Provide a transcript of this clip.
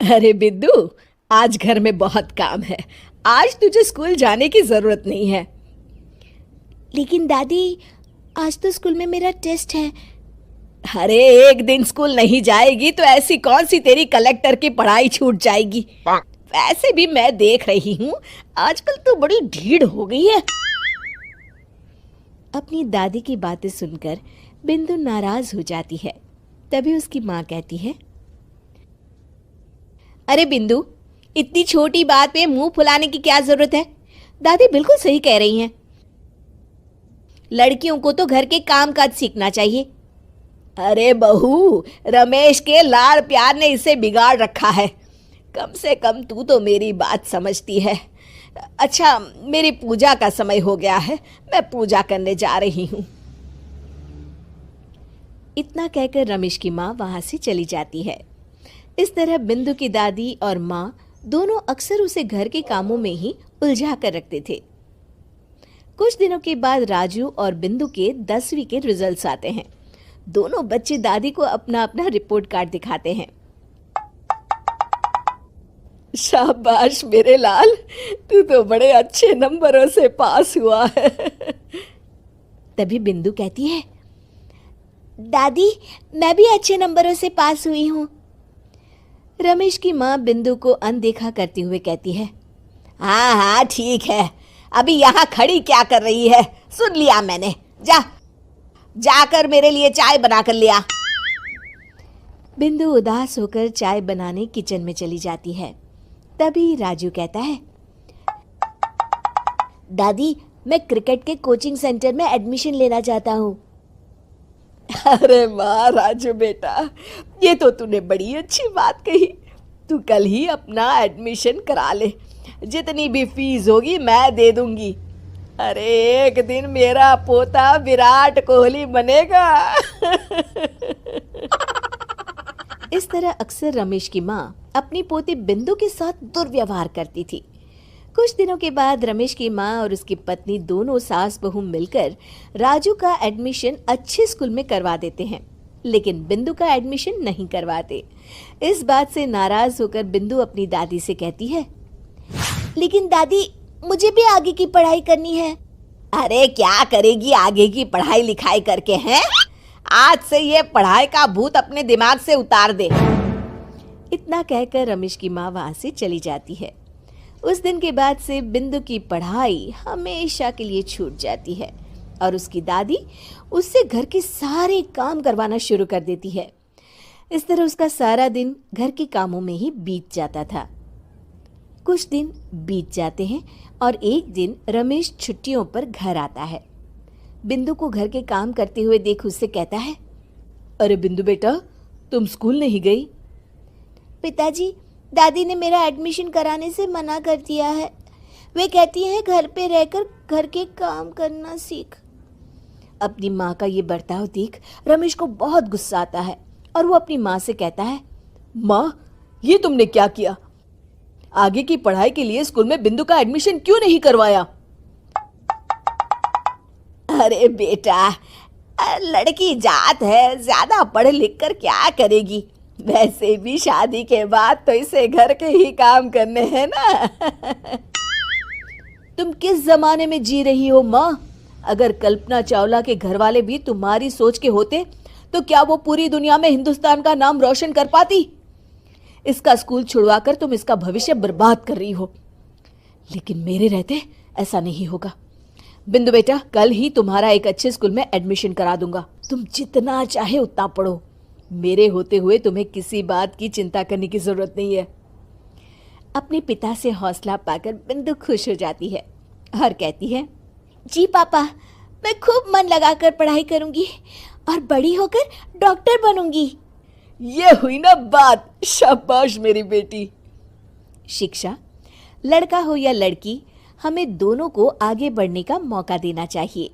अरे बिद्दू, आज घर में बहुत काम है। आज तुझे स्कूल जाने की जरूरत नहीं है। लेकिन दादी, आज तो स्कूल में मेरा टेस्ट है। अरे एक दिन स्कूल नहीं जाएगी तो ऐसी कौन सी तेरी कलेक्टर की पढ़ाई छूट जाएगी। वैसे भी मैं देख रही हूँ आजकल तो बड़ी ढीठ हो गई है। अपनी दादी की बातें सुनकर बिंदु नाराज हो जाती है। तभी उसकी माँ कहती है, अरे बिंदु, इतनी छोटी बात पे मुंह फुलाने की क्या जरूरत है। दादी बिल्कुल सही कह रही हैं। लड़कियों को तो घर के काम काज सीखना चाहिए। अरे बहू, रमेश के लाड़ प्यार ने इसे बिगाड़ रखा है। कम से कम तू तो मेरी बात समझती है। अच्छा, मेरी पूजा का समय हो गया है, मैं पूजा करने जा रही हूँ। इतना कहकर रमेश की माँ वहां से चली जाती है। इस तरह बिंदु की दादी और माँ दोनों अक्सर उसे घर के कामों में ही उलझा कर रखते थे। कुछ दिनों के बाद राजू और बिंदु के 10वीं के रिजल्ट्स आते हैं। दोनों बच्चे दादी को अपना अपना रिपोर्ट कार्ड दिखाते हैं। शाबाश मेरे लाल, तू तो बड़े अच्छे नंबरों से पास हुआ है। तभी बिंदु कहती है, दादी, मैं भी अच्छे नंबरों से पास हुई हूँ। रमेश की माँ बिंदु को अनदेखा करते हुए कहती है, हाँ हाँ ठीक है, अभी यहाँ खड़ी क्या कर रही है। सुन लिया मैंने, जाकर मेरे लिए चाय बना कर लिया। बिंदु उदास होकर चाय बनाने किचन में चली जाती है। तभी राजू कहता है, दादी, मैं क्रिकेट के कोचिंग सेंटर में एडमिशन लेना चाहता हूँ। अरे वाह राजू बेटा, ये तो तूने बड़ी अच्छी बात कही। तू कल ही अपना एडमिशन करा ले, जितनी भी फीस होगी मैं दे दूंगी। अरे एक दिन मेरा पोता विराट कोहली बनेगा। इस तरह अक्सर रमेश की माँ अपनी पोती बिंदु के साथ दुर्व्यवहार करती थी। कुछ दिनों के बाद रमेश की माँ और उसकी पत्नी दोनों सास बहू मिलकर राजू का एडमिशन अच्छे स्कूल में करवा देते हैं, लेकिन बिंदु का एडमिशन नहीं करवाते। इस बात से नाराज होकर बिंदु अपनी दादी से कहती है, लेकिन दादी, मुझे भी आगे की पढ़ाई करनी है। अरे क्या करेगी आगे की पढ़ाई लिखाई करके हैं? आज से ये पढ़ाई का भूत अपने दिमाग से उतार दे। इतना कहकर रमेश की माँ वहां से चली जाती है। उस दिन के बाद से बिंदु की पढ़ाई हमेशा के लिए छूट जाती है और उसकी दादी उससे घर के सारे काम करवाना शुरू कर देती है। इस तरह उसका सारा दिन घर के कामों में ही बीत जाता था। कुछ दिन बीत जाते हैं और एक दिन रमेश छुट्टियों पर घर आता है। बिंदु को घर के काम करते हुए देख उससे कहता है, अरे बिंदु बेटा, तुम स्कूल नहीं गई? पिताजी, दादी ने मेरा एडमिशन कराने से मना कर दिया है। वे कहती हैं घर पे रहकर घर के काम करना सीख। अपनी माँ का ये बर्ताव देख रमेश को बहुत गुस्सा आता है और वो अपनी माँ से कहता है, माँ, ये तुमने क्या किया? आगे की पढ़ाई के लिए स्कूल में बिंदु का एडमिशन क्यों नहीं करवाया? अरे बेटा, लड़की जात है, ज्यादा पढ़ लिख कर क्या करेगी। वैसे भी शादी के बाद तो इसे घर के ही काम करने हैं ना। तुम किस जमाने में जी रही हो माँ? अगर कल्पना चावला के घर वाले भी तुम्हारी सोच के होते तो क्या वो पूरी दुनिया में हिंदुस्तान का नाम रोशन कर पाती? इसका स्कूल छुड़वाकर तुम इसका भविष्य बर्बाद कर रही हो, लेकिन मेरे रहते ऐसा नहीं होगा। बिंदु बेटा, कल ही तुम्हारा एक अच्छे स्कूल में एडमिशन करा दूंगा। तुम जितना चाहे उतना पढ़ो। मेरे होते हुए तुम्हें किसी बात की चिंता करने की जरूरत नहीं है। अपने पिता से हौसला पाकर बिंदु खुश हो जाती है और कहती है, जी पापा, मैं खूब मन लगाकर पढ़ाई करूंगी और बड़ी होकर डॉक्टर बनूंगी। ये हुई ना बात, शाबाश मेरी बेटी। शिक्षा, लड़का हो या लड़की, हमें दोनों को आगे बढ़ने का मौका देना चाहिए।